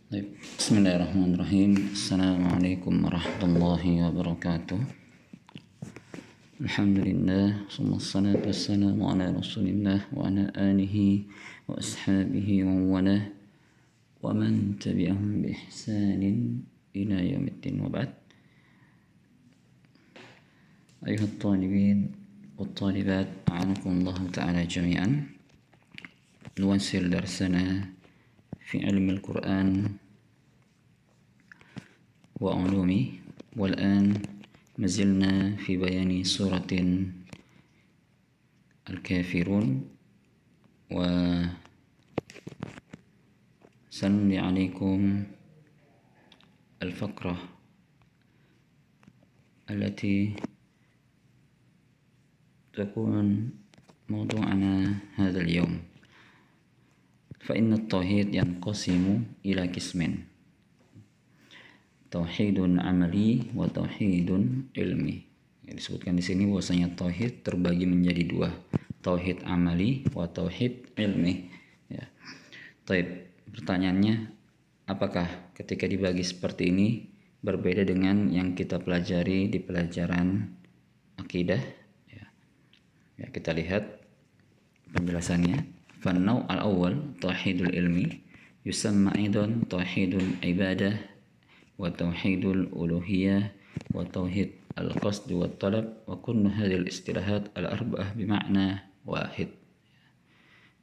Baik. Bismillahirrahmanirrahim. Assalamualaikum warahmatullahi wabarakatuh. Alhamdulillah, wassalatu wassalamu ala rasulillah wa ala alihi wa ashabihi wa walah wa man tabi'ahum bi ihsanin ila yaumiddin wa ba'd. Ayuhat talibin wa talibat, a'anakumullah ta'ala jami'an. Nuwasil darsana في علم القرآن وعلومه، والآن مازلنا في بيان سورة الكافرون، وسنملي عليكم الفقرة التي تكون موضوعنا هذا اليوم. فإن التوحيد ينقسم إلى قسمين، توحيد عملي wa tauhidun ilmi. Disebutkan di sini bahwasanya tauhid terbagi menjadi dua, tauhid amali wa tauhid ilmi. Ya. Taib. Pertanyaannya, apakah ketika dibagi seperti ini berbeda dengan yang kita pelajari di pelajaran akidah? Ya, kita lihat penjelasannya. فالنوع الأول توحيد العلمي يسمى أيضا توحيد العبادة وتوحيد الألوهية وتوحيد القصد والطلب، وكل هذه الاصطلاحات الأربعة بمعنى واحد.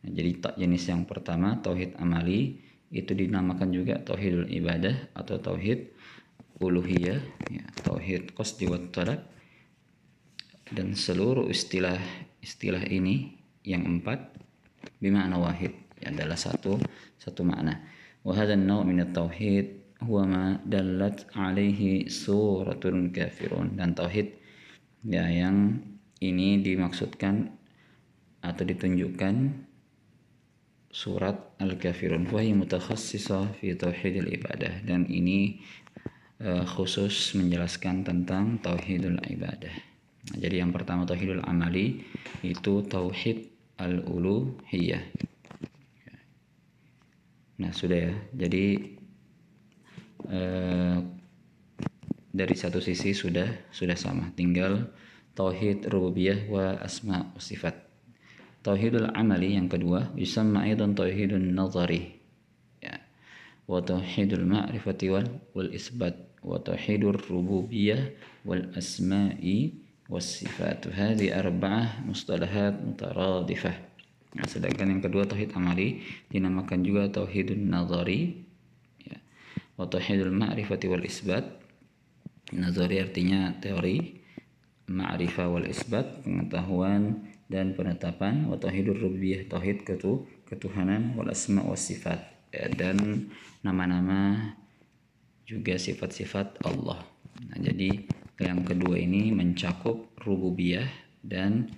Jadi jenis yang pertama tauhid amali itu dinamakan juga tauhidul ibadah atau tauhid uluhiyah, ya, tauhid qasdi wat talab, dan seluruh istilah ini yang empat bima'na wahid, ya, adalah satu makna. Wa hadha an-naw' min at-tauhid huwa ma dallat alaihi suratul kafirun, dan tauhid, ya, yang ini dimaksudkan atau ditunjukkan surat al-kafirun, wa hiya mutakhassisah fi tauhidil ibadah, dan ini khusus menjelaskan tentang tauhidul ibadah. Nah, jadi yang pertama tauhidul amali itu tauhid al-uluhiyah. Nah, sudah ya. Jadi dari satu sisi sudah sama. Tinggal tauhid rububiyah wa asma wa sifat. Tauhidul amali yang kedua yusamma aidan tauhidun nazari. Ya. Wa tauhidul ma'rifati wal isbat wa tauhidur rububiyah wal asma'i wasifat. Hadhi arba'ah mustalahat mutaradifah. Nah, sedangkan yang kedua tauhid amali dinamakan juga tauhidun nazari, ya, wa tauhidul ma'rifati wal isbat. Nazari artinya teori, ma'rifah wal isbat pengetahuan dan penetapan, wa tauhidur rububiyah tauhid ketuhanan, wal asma was sifat, ya, dan nama-nama juga sifat-sifat Allah. Nah, jadi yang kedua ini mencakup rububiyah dan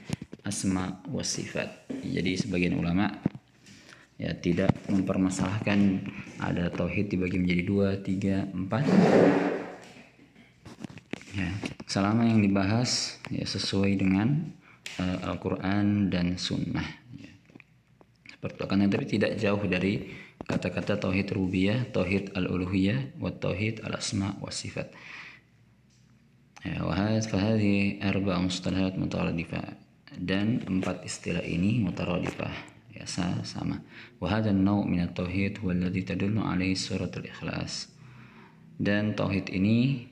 asma wa sifat. Jadi sebagian ulama, ya, tidak mempermasalahkan ada tauhid dibagi menjadi 2, 3, 4. Ya, selama yang dibahas, ya, sesuai dengan Al-Quran dan Sunnah. Ya. Seperti itu, tapi tidak jauh dari kata-kata tauhid rububiyah, tauhid al-uluhiyah, wa tauhid al-asma wa sifat. Fahadhi arba' mustalahat mutaradifah, dan empat istilah ini mutaradifah, ya, sama. Wa hadha an-naw' min at-tauhid huwa alladhi tadullu alaihi suratul ikhlas, dan tauhid ini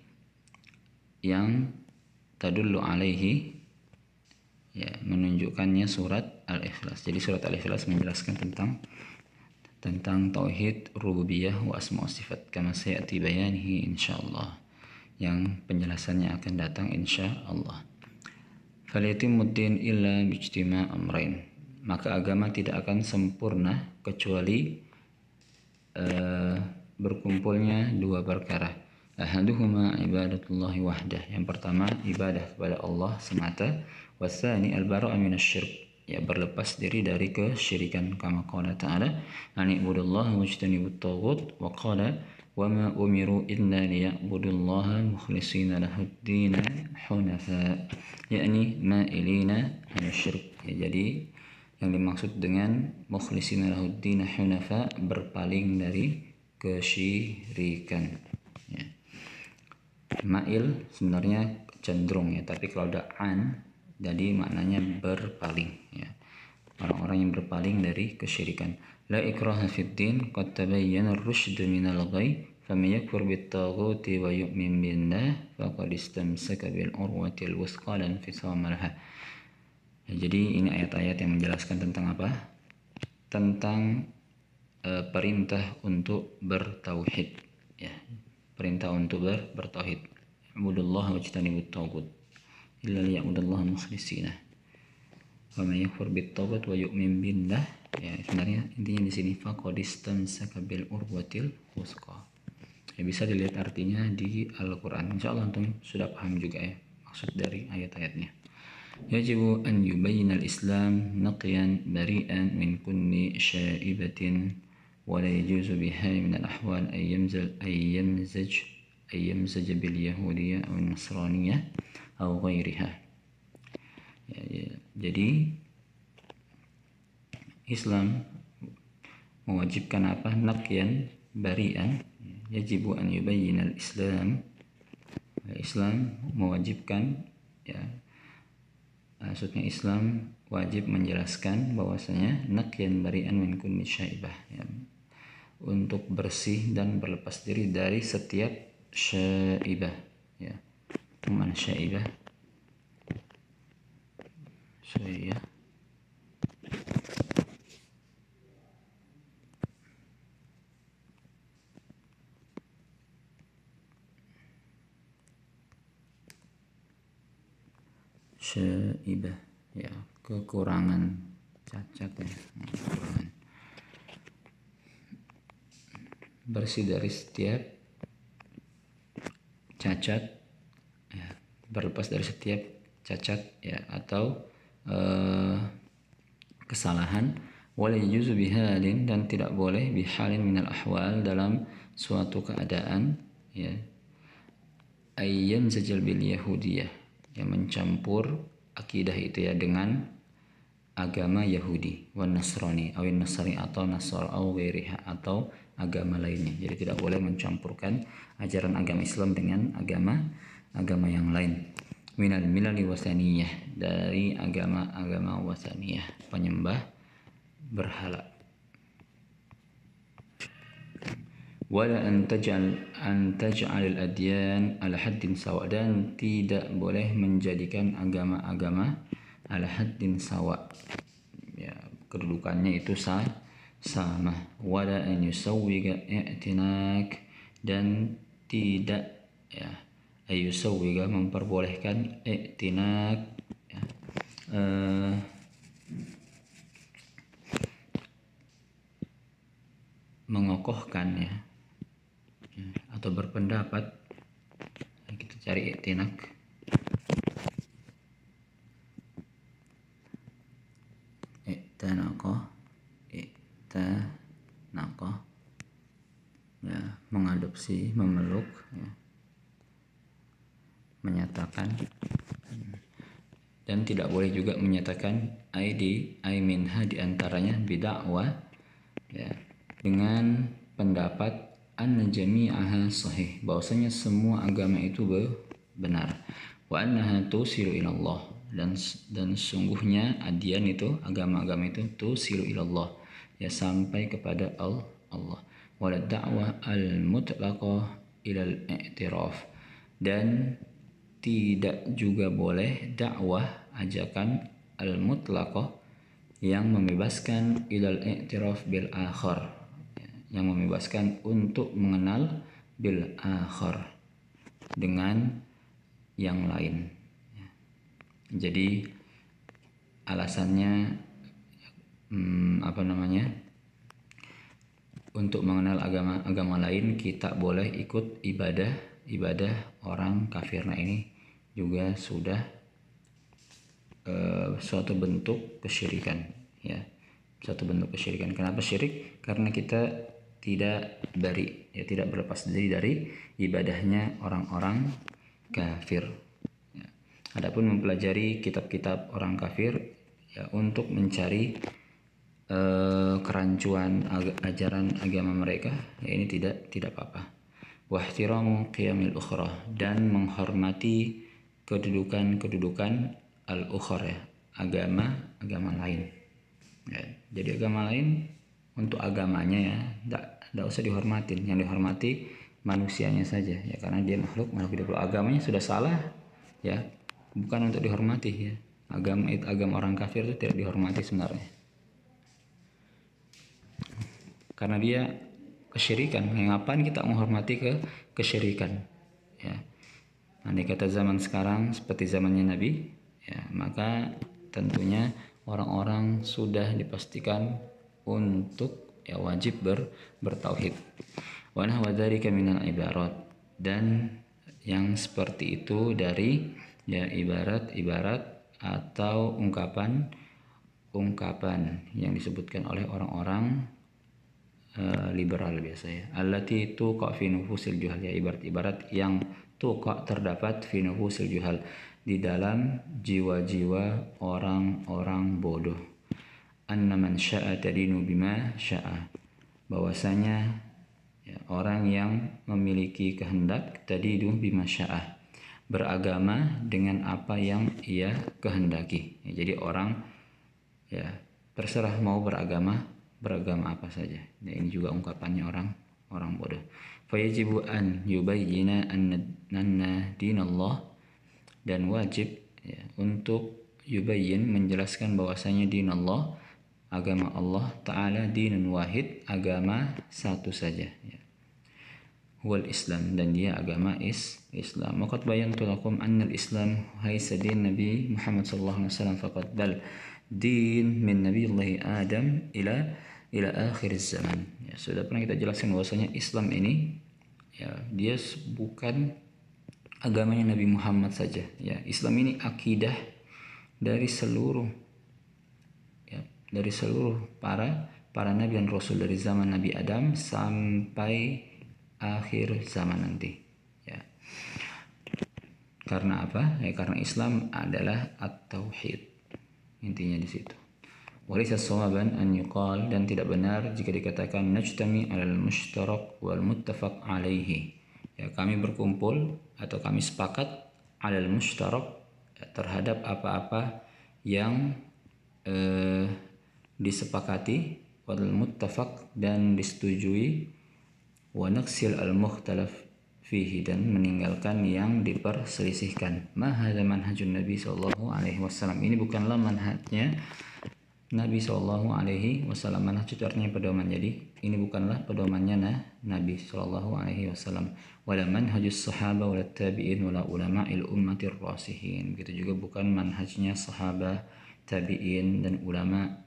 yang tadullu alaihi, ya, menunjukkannya surat al-ikhlas. Jadi surat al-ikhlas menjelaskan tentang tauhid rububiyah wa asma wa sifat, kama sayati bayanihi insyaallah, yang penjelasannya akan datang insyaallah. Falyatimmuddin illa bijtima' amrain, maka agama tidak akan sempurna kecuali berkumpulnya dua perkara. Ahaduhuma ibadatullahi wahdah, yang pertama ibadah kepada Allah semata, wasani al-bara'ah minasyirk, ya, berlepas diri dari kesyirikan, kama qala ta'ala ani'budullaha wajtanibut taghut, wa qala wa ma umiru illa liya'budullaha mukhlishina lahuddin hunafa, yakni ma'ilina minasyirk. Ya, jadi yang dimaksud dengan mukhlishina lahuddin hunafa, berpaling dari kesyirikan. Ya. Mail sebenarnya cenderung ya, tapi kalau ada an jadi maknanya berpaling ya. Orang-orang yang berpaling dari kesyirikan. La ikraha fid din qad tabayyana ar-rusyd minal ghayy faman yakfur bit-taghuti wa yu'min billah faqad istamsaka bil urwatil wuthqa lan fisama laha. Ya, jadi ini ayat-ayat yang menjelaskan tentang apa? Tentang perintah untuk bertauhid ya. Perintah untuk bertauhid. Ibudullah wajtanibut taghut illa liya'budullaha mukhlishina. Wa may yakfur bit-taghut wa yu'min billah. Ya, sebenarnya intinya di sini faqad istamsaka bil urwatil wuthqa. Ya, bisa dilihat artinya di Al-Qur'an. Insyaallah antum sudah paham juga ya maksud dari ayat-ayatnya. Yajibu an yubayyinal Islam naqiyan bari'an min kulli syaibatin wa la yajuzu biha min al-ahwal ay yamzaj bil yahudiyyah aw nasraniyyah aw ghairiha. Jadi Islam mewajibkan apa? Naqiyan bari'an. Yajibu an yubayyinal Islam. Islam mewajibkan ya. Maksudnya Islam wajib menjelaskan bahwasanya naqiyan bari'an min kulli syaibah ya, untuk bersih dan berlepas diri dari setiap syaibah ya. Mana syaibah? Syaibah syaibah ya, kekurangan, cacat ya, kekurangan. Bersih dari setiap cacat ya, berlepas dari setiap cacat ya atau kesalahan. Wala yajuzu bihalin, dan tidak boleh bihalin minal ahwal, dalam suatu keadaan ya, ayyam zajal bil yahudiyah, yang mencampur akidah itu ya dengan agama Yahudi, wan Nasrani, awin Nasrani atau Nasr au ghairiha, atau agama lainnya. Jadi tidak boleh mencampurkan ajaran agama Islam dengan agama yang lain. Minal milali wasaniyah, dari agama wasaniyah, penyembah berhala. Wala an taj'al al-adyan ala haddin sawa, dan tidak boleh menjadikan agama-agama ala haddin sawa ya, kedudukannya itu sama. Wala an yusawwiga i'tinak, dan tidak ya, ayusawwiga memperbolehkan i'tinak ya, mengokohkan ya, atau berpendapat. Kita cari i'tinak. I'tanaqah ya, mengadopsi, memeluk ya, menyatakan. Dan tidak boleh juga menyatakan ai minha, di antaranya bid'ah ya, dengan pendapat anna jami'aha sahih, bahwasanya semua agama itu benar. Wa annaha tusilu ila Allah, dan sungguhnya adyan itu, agama-agama itu tusilu ila Allah ya, sampai kepada Allah. Wala da'wah al-mutlaqah ila al-i'tiraf, dan tidak juga boleh dakwah, ajakan al-mutlaqah, yang membebaskan ilal i'tiraf bil akhar, yang membebaskan untuk mengenal bil akhar, dengan yang lain. Jadi alasannya untuk mengenal agama lain kita boleh ikut ibadah orang kafir. Nah, ini juga sudah suatu bentuk kesyirikan ya, suatu bentuk kesyirikan. Kenapa syirik? Karena kita tidak tidak berlepas diri dari ibadahnya orang-orang kafir ya. Adapun mempelajari kitab-kitab orang kafir ya, untuk mencari kerancuan ajaran agama mereka, ya ini tidak apa-apa. Wahtiramu qiyamil ukhra, dan menghormati kedudukan al-ukhra, ya, agama lain. Ya, jadi agama lain untuk agamanya ya tidak usah dihormatin, yang dihormati manusianya saja ya, karena dia makhluk hidup. Agamanya sudah salah ya, bukan untuk dihormati ya. Agama orang kafir itu tidak dihormati sebenarnya, karena dia kesyirikan. Ngapain kita menghormati kesyirikan ya? Andai kata zaman sekarang seperti zamannya Nabi ya, maka tentunya orang-orang sudah dipastikan untuk ya wajib bertauhid. Wa nahwa dzalika minal ibarat, dan yang seperti itu dari ya ibarat atau ungkapan yang disebutkan oleh orang-orang liberal biasa ya. Allati tuqa fi nufusil juhal, ya ibarat yang tuqa terdapat fi nufusil juhal, di dalam jiwa-jiwa orang-orang bodoh. Anna man sya'a tadinu bima sya'a, bahwasanya ya, orang yang memiliki kehendak tadinu bima sya'a, beragama dengan apa yang ia kehendaki ya, jadi orang ya terserah mau beragama apa saja. Nah, ini juga ungkapannya orang bodoh. Fayajibu an yubayyina anna dinallah, dan wajib ya, untuk yubayyin menjelaskan bahwasanya dinallah, agama Allah Ta'ala, dinun wahid, agama satu saja ya. Wal Islam, dan dia agama Islam. Waqad bayantu lakum anna al-Islam haisa din Nabi Muhammad sallallahu alaihi wasallam faqad bal din min Nabiyillahi Adam ila akhir zaman. Ya, sudah pernah kita jelaskan bahwasanya Islam ini ya dia bukan agamanya Nabi Muhammad saja ya. Islam ini akidah dari seluruh para nabi dan rasul dari zaman Nabi Adam sampai akhir zaman nanti ya. Karena apa? Ya, karena Islam adalah at-tauhid. Intinya di situ. Walaysa shawaban an yuqal, dan tidak benar jika dikatakan najtami 'alal mushtarak wal muttafaq alaihi. Ya, kami berkumpul atau kami sepakat 'alal mushtarak, ya, terhadap apa-apa yang disepakati, wal muttafaq, dan disetujui, wa naqsil al mukhtalaf fihi, dan meninggalkan yang diperselisihkan. Ma hadza manhajun Nabi sallallahu alaihi wasallam, ini bukanlah manhajnya Nabi sallallahu alaihi wasallam. Manhaj itu artinya pedoman. Jadi ini bukanlah pedomannya Nabi sallallahu alaihi wasallam. Wala manhajus sahaba wala tabi'in wala ulama'il ummatir rasihin. Begitu juga bukan manhajnya sahabat, tabi'in, dan ulama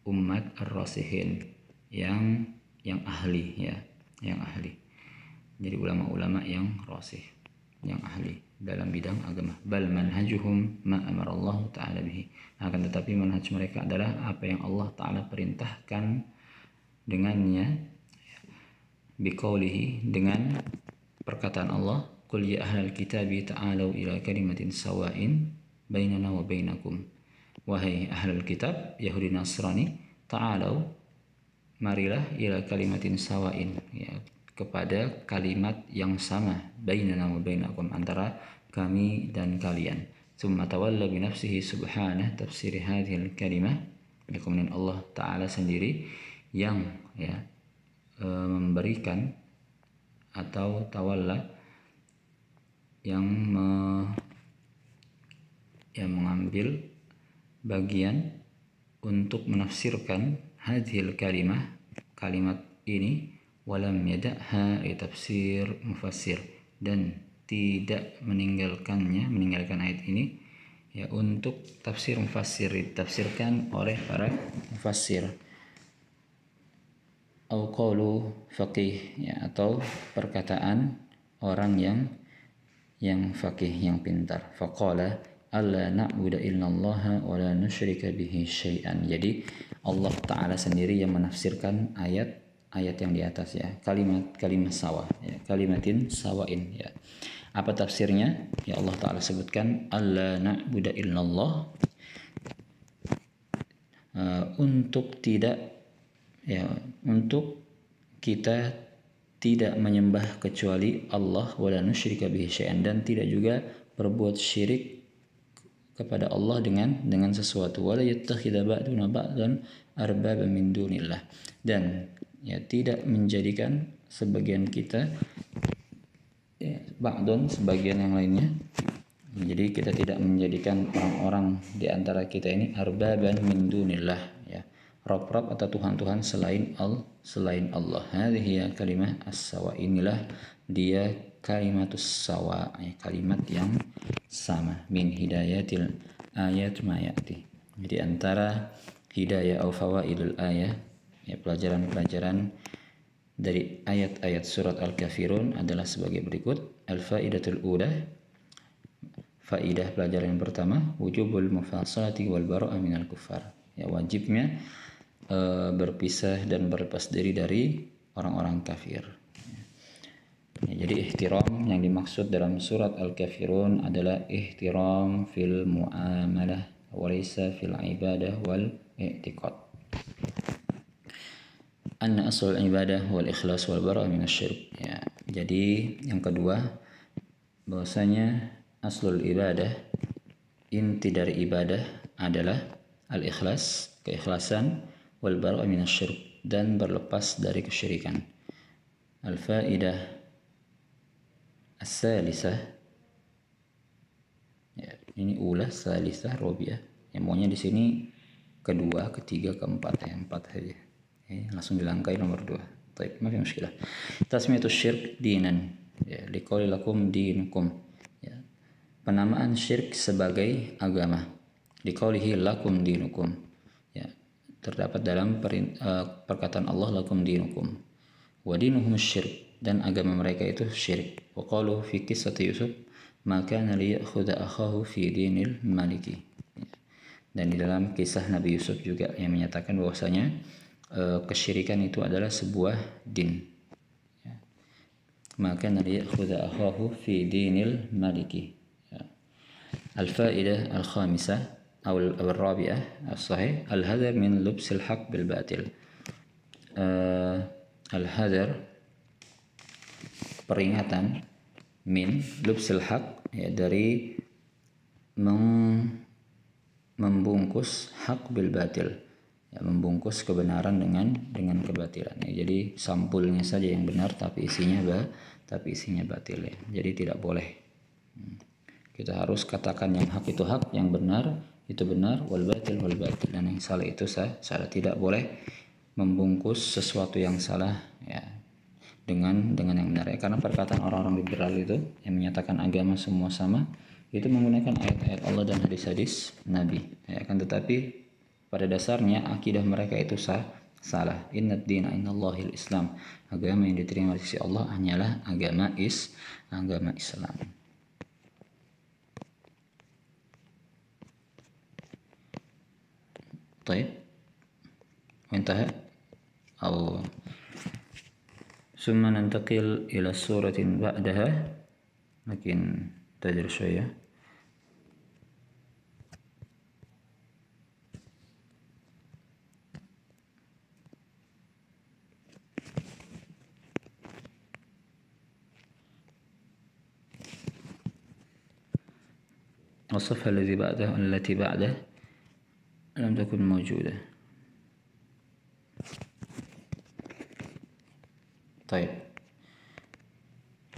umat ar-rasihin yang ahli ya, yang ahli. Jadi ulama-ulama yang rasih, yang ahli dalam bidang agama. Bal manhajuhum ma amarallahu ta'ala bihi, akan tetapi manhaj mereka adalah apa yang Allah Ta'ala perintahkan dengannya, biqaulihi, dengan perkataan Allah, qul ya ahlal kitabi ta'alau ila kalimatin sawa'in bainana wa bainakum, wahai ahlul kitab, Yahudi Nasrani, ta'alau, marilah, ila kalimatin sawa'in, ya, kepada kalimat yang sama, bainana wa bainakum, antara kami dan kalian. Tsumma tawalla bi nafsihi subhanahu tafsir hadhil kalimah, kemudian Allah Ta'ala sendiri yang ya memberikan atau tawalla, yang mengambil bagian untuk menafsirkan hadhil kalimah, kalimat ini, walam yada'ha li tafsir mufassir, dan tidak meninggalkan ayat ini ya untuk tafsir mufassir, ditafsirkan oleh para mufassir, au qaulu faqih ya, atau perkataan orang yang faqih, yang pintar. Faqala alla na'budu illallaha wa la nusyrika bihi syai'an. Jadi Allah Ta'ala sendiri yang menafsirkan ayat yang di atas ya, kalimat sawa ya, kalimatin sawain ya. Apa tafsirnya? Ya, Allah Ta'ala sebutkan alla na'budu illallah, untuk kita tidak menyembah kecuali Allah, wala nusyrika bihi syai'an, dan tidak juga berbuat syirik kepada Allah dengan sesuatu, wala yattakhidha ba'duna ba'dan arbaba min dunillah, dan tidak menjadikan sebagian kita ba'dun sebagian yang lainnya. Jadi kita tidak menjadikan orang-orang di antara kita ini arbaban min dunillah, rob-rob atau tuhan-tuhan selain Allah. Hadhihi kalimah as-sawa, inilah dia kalimatus sawa, kalimat yang sama, min hidayatil ayat ma ya'ti. Jadi antara hidayah atau fawaidul ayat, pelajaran-pelajaran dari ayat-ayat surat Al-Kafirun adalah sebagai berikut. Al-faidatul ula, faidah pelajaran yang pertama, wujubul mufasalati wal bara'ah minal kuffar, wajibnya berpisah dan berlepas diri dari orang-orang kafir. Jadi ihtiram yang dimaksud dalam surat Al-Kafirun adalah ihtiram fil muamalah walaysa fil ibadah wal i'tiqad. Anna asal ibadah wal ikhlas wal bara'ah minasyirik. Jadi yang kedua, bahwasanya aslul ibadah, inti dari ibadah adalah al-ikhlas, keikhlasan, wal bara'ah minasyirik, dan berlepas dari kesyirikan. Al-faidah as-salisah, ini ulah, salisah, robiah. Yang maunya di sini kedua, ketiga, keempat, empat saja. Langsung dilangkai nomor 2. Baik, maaf muskilah. Tasmiyatus syirk dinan, liqauli lakum dinukum. Penamaan syirk sebagai agama, liqaulihi lakum dinukum, terdapat dalam perkataan Allah lakum dinukum, wa dinuhum syirk, dan agama mereka itu syirik. Wa qalu fi qissati Yusuf ma kana liya'khudha akhahu fi dinil maliki. Dan di dalam kisah Nabi Yusuf juga yang menyatakan bahwasanya kesyirikan itu adalah sebuah din. Maka Nabi ya'khudha akhahu fi dinil maliki. Al-faidah al-khamisah atau al-rabi'ah as-sahih, al-hadar min lubsil haq bil batil. Al-hadar, peringatan, min lubsil haq, dari membungkus hak bil batil, membungkus kebenaran dengan kebatilan. Jadi sampulnya saja yang benar tapi isinya batil. Jadi tidak boleh. Kita harus katakan yang hak itu hak, yang benar itu benar, wal batil wal batil, dan yang salah itu salah. Tidak boleh membungkus sesuatu yang salah dengan yang benar, karena perkataan orang-orang liberal itu yang menyatakan agama semua sama, itu menggunakan ayat-ayat Allah dan hadis-hadis Nabi, kan, tetapi pada dasarnya akidah mereka itu salah. Innad dina innallahil Islam, agama yang diterima di sisi Allah hanyalah agama Islam. طيب وانتهى أو ثم ننتقل إلى سورة بعدها لكن تجر شوية. والصفحة التي بعده لم تكن موجودة. طيب،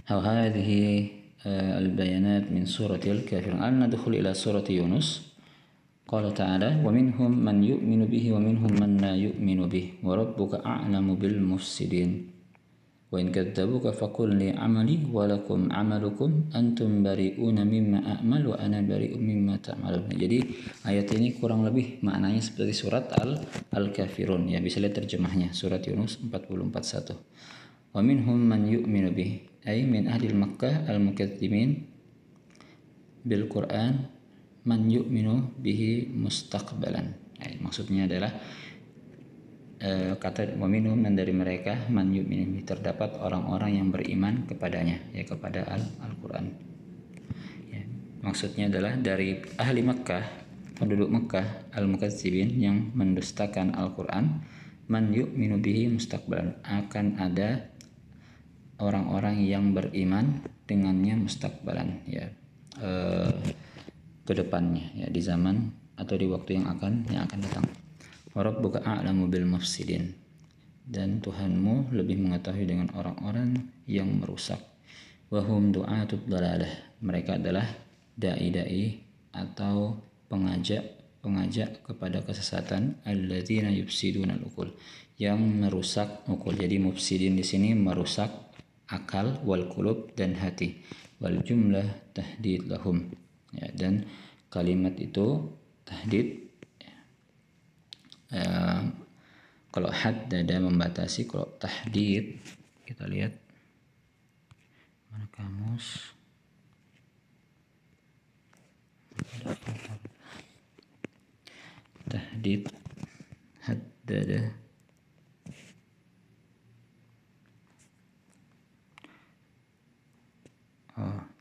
هذه البيانات من سورة الكافرون. الآن ندخل إلى سورة يونس. قال تعالى: ومنهم من يؤمن به ومنهم من لا يؤمن به وربك أعلم بالمفسدين وإن كذبوك فقل لي عملي ولكم عملكم أنتم بريئون مما أعمل وأنا بريء مما تعملون. Jadi ayat ini kurang lebih maknanya seperti surat Al-Kafirun, bisa lihat terjemahnya, surat Yunus 44:1. Wa minhum man yu'minu bih, ay min ahli Makkah al-mukadzimin bil Quran man yu'minu bihi mustaqbalan. Maksudnya adalah kata waminhum, dan dari mereka man yu'min, terdapat orang-orang yang beriman kepadanya, kepada Al-Quran. Maksudnya adalah dari ahli Makkah penduduk Mekah al-mukadzibin yang mendustakan Al-Qur'an, man yu'minu bihi mustaqbalan, akan ada orang-orang yang beriman dengannya mustaqbalan, ya, ke depannya, ya, di zaman atau di waktu yang akan datang. Wa rabbuka a'lamu bil mufsidin, dan Tuhanmu lebih mengetahui dengan orang-orang yang merusak. Wa hum du'atud dalalah, mereka adalah dai-dai atau pengajak kepada kesesatan, alladzina yufsiduna al-uqul, yang merusak ukul. Jadi mufsidin di sini merusak akal, wal qulub, dan hati. Wal jumlah tahdid lahum, ya, dan kalimat itu tahdid, kalau haddada membatasi, kalau tahdid kita lihat mana kamus, tahdid haddada,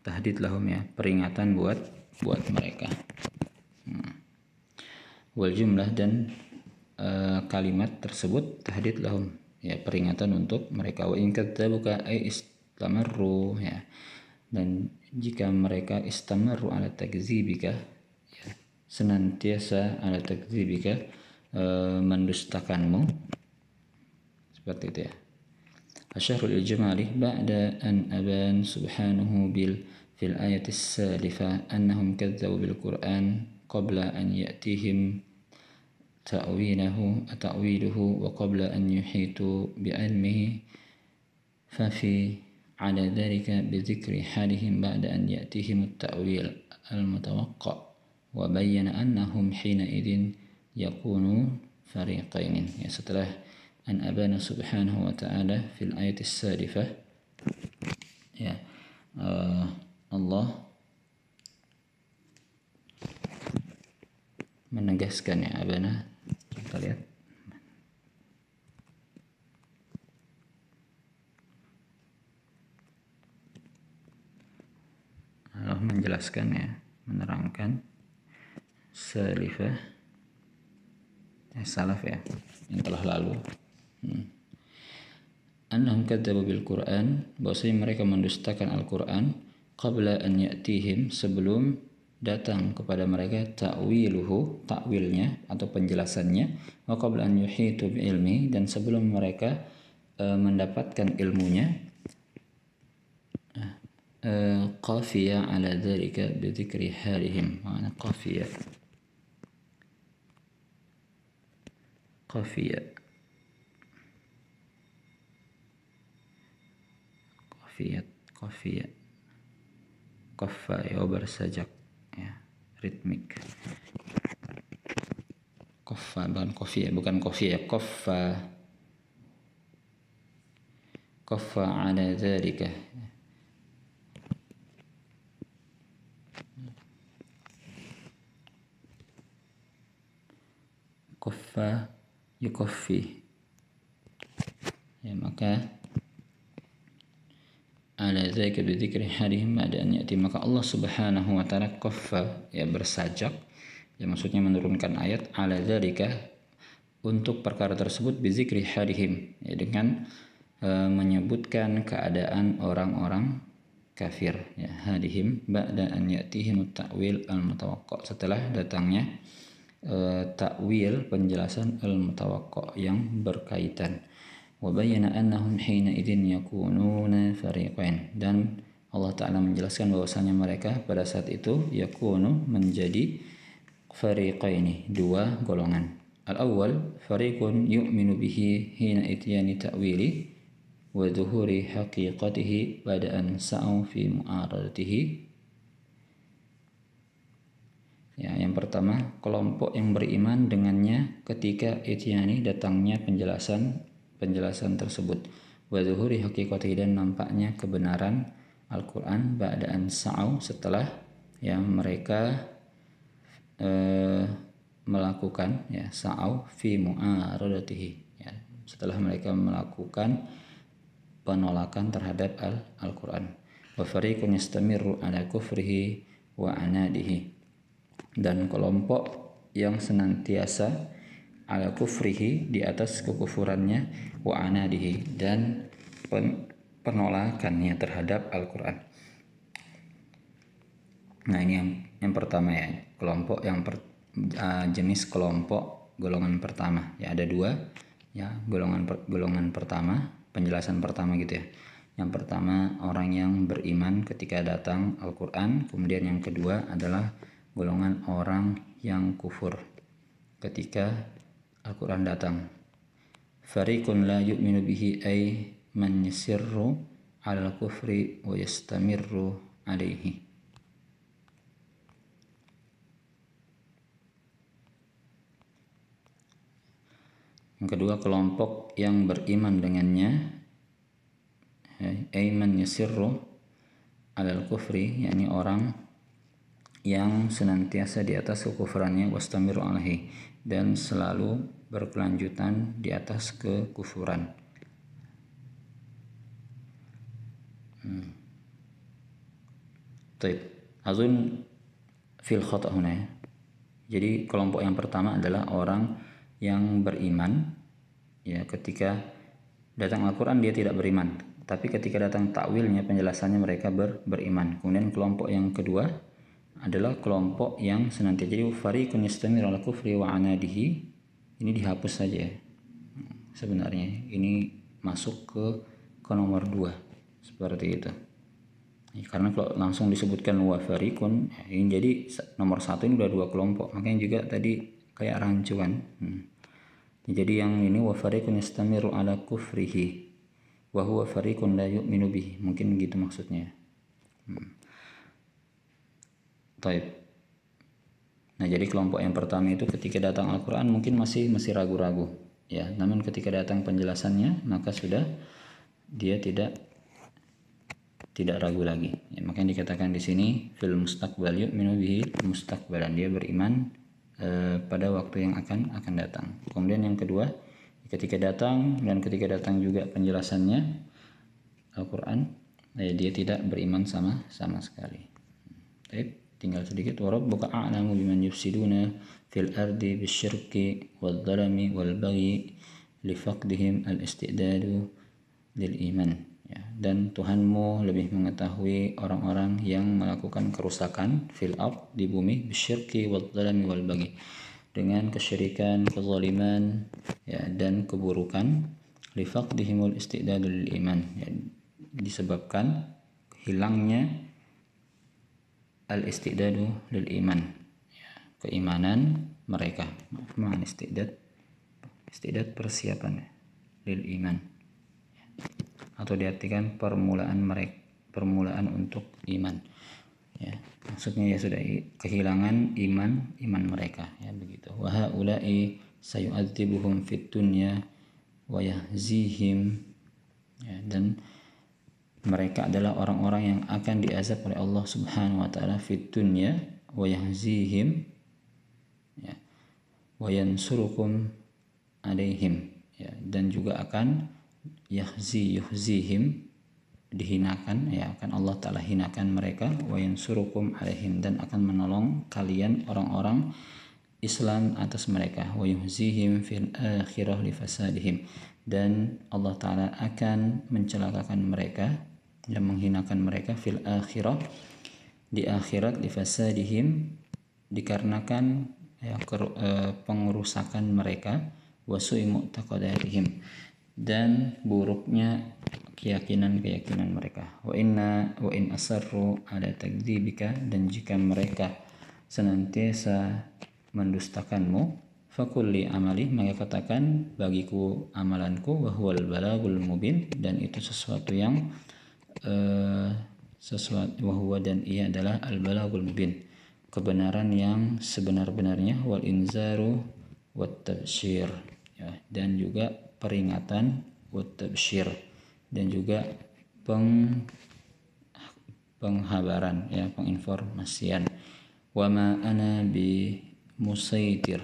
tahdid lahum, ya, peringatan buat mereka. Wal jumlah, dan kalimat tersebut tahdid lahum, ya, peringatan untuk mereka. Wa in kadzabuka ay istamarru, ya, dan jika mereka istamarru ala takdzibika, ya, senantiasa ala takdzibika, mendustakanmu, seperti itu, ya. Asyrul ijmali ba'da an aban subhanahu fil ayat as-salifah annahum kadzabu bil Qur'an qabla an ya'tihim ta'wiluhu wa qabla an yuhitu bi'ilmihi, fa fi ala dhalika bi dzikri halihim ba'da an ya'tihim at-ta'wil al-mutawaqqa, wa bayyana annahum hina idzin yakunu fariqain, ya, setelah an abana subhanahu wa ta'ala fil ayat as-salifah, ya, Allah menegaskan, ya, abana, kita lihat Allah menjelaskan, ya, menerangkan salifah, salaf, ya, yang telah lalu, annahum kadzabu bil Qur'an, bahwasanya mereka mendustakan Al-Qur'an, qabla an ya'tihim, sebelum datang kepada mereka, ta'wiluhu, takwilnya atau penjelasannya, wa qabla an yuhitu bi ilmi, dan sebelum mereka mendapatkan ilmunya, qafiya ala dzalika bi dzikri halihim, ma'ana qafiya qaffa, ya, bersajak, ya, ritmik. Qaffa, bukan qafiyah, qaffa ala dzalika, qaffa yuqaffi, ya, maka ala dzalika bi dzikri halihim ba'da an ya'ti, maka Allah Subhanahu wa ta'ala qaffa, ya, bersajak, ya, maksudnya menurunkan ayat ala dzalika, untuk perkara tersebut, bi dzikri halihim, ya, dengan menyebutkan keadaan orang-orang kafir, ya, halihim ba'da an ya'tihim at-ta'wil al-mutawaqqa, setelah datangnya takwil, penjelasan al-mutawaqqa, yang berkaitan. Wa bayyana annahum hina idzin yakununa fariqain, dan Allah Ta'ala menjelaskan bahwasanya mereka pada saat itu yakunu, menjadi fariqaini, dua golongan. Al-awwal fariqun yu'minu bihi hina ityani ta'wili wa dhuhuri haqiqatihi ba'da an sa'u fi mu'aradatihi, ya, yang pertama, kelompok yang beriman dengannya ketika ityani, datangnya penjelasan tersebut, wa dhuhuri haqiqatihi, dan nampaknya kebenaran Al-Qur'an, ba'da'an sa'au, setelah, ya, mereka melakukan, ya, sa'au fi mu'aradatihi, ya, setelah mereka melakukan penolakan terhadap Al-Qur'an. Wa fariqun yastamirru ala kufrihi wa anadihi, dan kelompok yang senantiasa ala kufrihi di atas kekufurannya wa anadihi dan penolakannya terhadap Al-Quran. Nah ini yang pertama ya, kelompok yang jenis kelompok golongan pertama ya, ada dua ya, golongan pertama, penjelasan pertama gitu ya. Yang pertama orang yang beriman ketika datang Al-Quran, kemudian yang kedua adalah golongan orang yang kufur ketika Al-Quran datang. Fariqun la yu'minu bihi ay man yasirru ala kufri wa yastamirru alaihi. Yang kedua kelompok yang beriman dengannya, man yasirru alal kufri, yakni orang yang senantiasa di atas kekufurannya, wastamiru alaihi, dan selalu berkelanjutan di atas kekufuran. Taib. Azun fil khata' huna ya. Jadi kelompok yang pertama adalah orang yang beriman ya, ketika datang Al-Quran dia tidak beriman, tapi ketika datang takwilnya, penjelasannya, mereka beriman. Kemudian kelompok yang kedua adalah kelompok yang senantiasa, jadi fariqun yastamir ala kufri wa anadihi, ini dihapus saja ya. Sebenarnya ini masuk ke nomor 2 seperti itu ya, karena kalau langsung disebutkan wa fariqun ya, ini jadi nomor 1 ini udah 2 kelompok, makanya juga tadi kayak rancuan. Jadi yang ini wa fariqun yastamiru ala kufrihi wa huwa fariqun la yu'minu bihi, mungkin gitu maksudnya. Taib. Nah, jadi kelompok yang pertama itu ketika datang Al-Quran mungkin masih ragu-ragu ya, namun ketika datang penjelasannya maka sudah dia tidak ragu lagi ya, makanya dikatakan di sini fil mustaqbal yu'minu bihi mustaqbalan, dia beriman pada waktu yang akan datang. Kemudian yang kedua, ketika datang dan ketika datang juga penjelasannya Al-Quran, dia tidak beriman sama sekali. Baik, tinggal sedikit. Wa rabbuka a'lamu biman yufsiduna fil ardi bisyirki wadh-dhalami wal baghi li faqdihim al-istidadu lil iman. Ya, dan Tuhanmu lebih mengetahui orang-orang yang melakukan kerusakan fil ard, di bumi, bisyirki wadh-dhalami wal baghi, dengan kesyirikan, kezaliman ya, dan keburukan, li faqdihimul istidadul iman ya, disebabkan hilangnya al istidadu lil iman ya, keimanan mereka. Maaf, istidad persiapan ya, lil iman ya, atau diartikan permulaan untuk iman ya, maksudnya ya sudah kehilangan iman mereka ya, begitu. Wa haula'i sayu'adzibuhum fid dunya wa yahzihim ya, dan mereka adalah orang-orang yang akan diazab oleh Allah Subhanahu wa taala fid dunya wa yahzihim ya, wa yansurukum alaihim ya, dan juga akan yuhzihim, dihinakan ya, akan Allah Ta'ala hinakan mereka, wa yansurukum alaihim, dan akan menolong kalian orang-orang Islam atas mereka, wa yuhzihim fil akhirah li fasadihim, dan Allah Ta'ala akan mencelakakan mereka dan menghinakan mereka fil akhirah, di akhirat, li fasadihim, dikarenakan ya, pengerusakan mereka, wa su'i mu'taqadatihim, dan buruknya keyakinan mereka. Wa in asarru ala takdzibika, dan jika mereka senantiasa mendustakanmu, fakulli amali, maka katakan bagiku amalanku, wa huwal balagul mubin, dan itu sesuatu yang wa huwa, dan ia adalah al balagul mubin, kebenaran yang sebenar-benarnya, wal inzaru wat tabsyir ya, dan juga peringatan, wat tabsyir, dan juga penghabaran ya, penginformasian. Wa ma ana bi musaitir,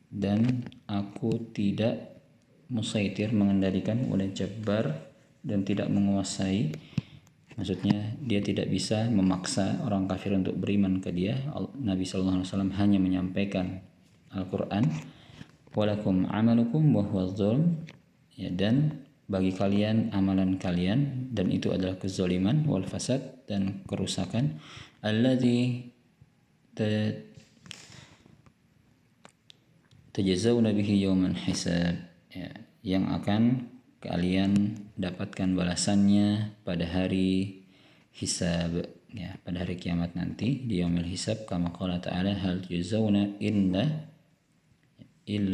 dan aku tidak musaitir, mengendalikan, wala jabbar, dan tidak menguasai, maksudnya dia tidak bisa memaksa orang kafir untuk beriman ke dia. Nabi SAW hanya menyampaikan Al-Quran, walakum amalukum wa huwa dzulm, ya, dan bagi kalian amalan kalian dan itu adalah kezaliman, wal fasad, dan kerusakan, alladzi tajazawna bihi yauman hisab, ya, yang akan kalian dapatkan balasannya pada hari hisab, ya, pada hari kiamat nanti di yaumil hisab, kama qala ta'ala hal tujzauna illa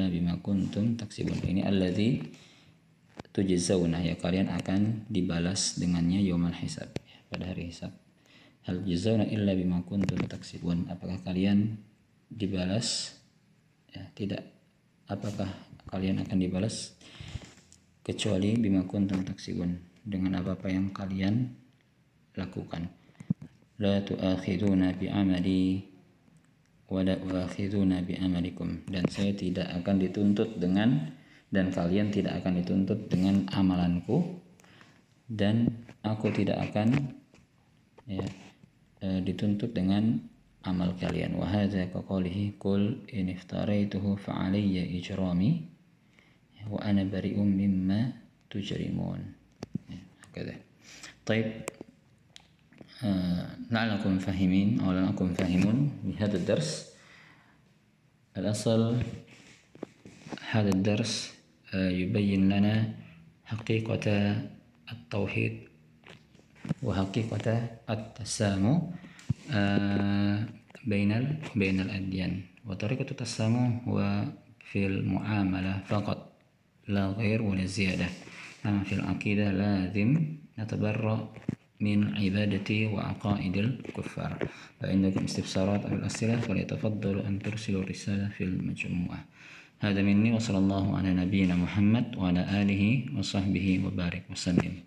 bima kuntum taksibun. Ini alladzi tujzauna, ya, kalian akan dibalas dengannya yaumil hisab, ya, pada hari hisab. Hal tujzauna illa bima kuntum taksibun, apakah kalian dibalas, ya, tidak, apakah kalian akan dibalas kecuali bima kuntum taksibun, dengan apa-apa yang kalian lakukan. La tu'akhiduna bi'amali wa la u'akhiduna bi'amalikum, dan saya tidak akan dituntut dengan, dan kalian tidak akan dituntut dengan amalanku, dan aku tidak akan, ya, dituntut dengan amal kalian. Wa hadza ka qawlihi qul in iftaraituhu fa alayya ijrami wa ana bari'um mimma tujrimun. Hakada. Baik. لعلكم فاهمين أو لعلكم فاهمون بهذا الدرس. الأصل هذا الدرس يبين لنا حقيقة التوحيد وحقيقة التسامح بين الأديان، وطريقة التسامح هو في المعاملة فقط لا غير ولا زيادة. أما في العقيدة لازم نتبرأ من عبادة وعقائد الكفار. فإنكم استفسارات أو الأسئلة فليتفضلوا أن ترسلوا الرسالة في المجموعة. هذا مني، وصلى الله على نبينا محمد وعلى آله وصحبه وبارك وسلم.